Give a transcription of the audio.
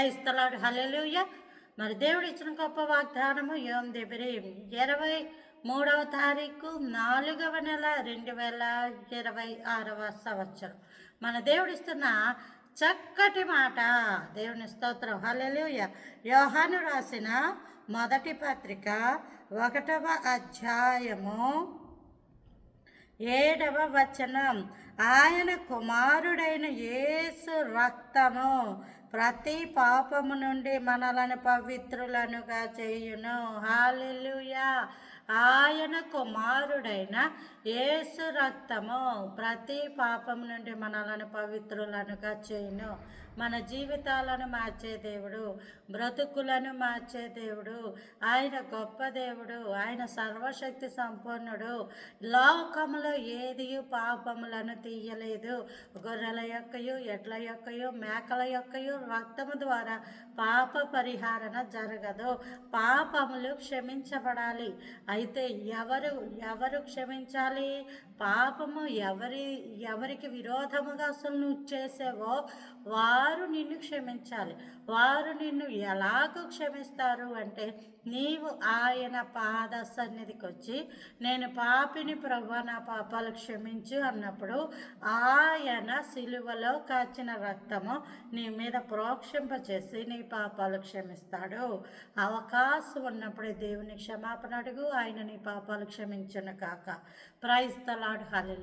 Praise the lord, హల్లెలూయా. మరి దేవుడు ఇచ్చిన గొప్ప వాగ్దానము యోమ్ దెబిరి 23వ తారీఖు 4వ నెల 2026వ సంవత్సరం. మన దేవుడు ఇస్తున్న చక్కటి మాట. దేవుని స్తోత్రం, హల్లెలూయా. యోహాను రాసిన మొదటి పత్రిక 1వ అధ్యాయము 7వ వచనం. ఆయన కుమారుడైన యేసు రక్తము ప్రతి పాపము నుండి మనలను పవిత్రులనుగా చేయును. హల్లెలూయా. ఆయన కుమారుడైన యేసు రక్తము ప్రతి పాపము నుండి మనలను పవిత్రులనుగా చేయును. మన జీవితాలను మార్చే దేవుడు, బ్రతుకులను మార్చే దేవుడు. ఆయన గొప్ప దేవుడు, ఆయన సర్వశక్తి సంపన్నుడు. లోకములో ఏది పాపములను తీయలేదు. గొర్రెల యొక్కయు, ఎడ్ల యొక్కయు, మేకల యొక్కయు రక్తము ద్వారా పాప పరిహారణ జరగదు. పాపములు క్షమించబడాలి. అయితే ఎవరు క్షమించాలి? పాపము ఎవరికి విరోధముగా అసలు నువ్వు చేసావో వారు నిన్ను క్షమించాలి. వారు నిన్ను ఎలాగో క్షమిస్తారు అంటే, నీవు ఆయన పాద సన్నిధికి వచ్చి, నేను పాపిని ప్రభువా, నా పాపాలు క్షమించు అన్నప్పుడు ఆయన సిలువలో కాచిన రక్తము నీ మీద ప్రోక్షింపచేసి నీ పాపాలు క్షమిస్తాడు. అవకాశం ఉన్నప్పుడే దేవుని క్షమాపణ అడుగు, ఆయన నీ పాపాలు క్షమించును కాక. Praise the lord, hallelujah.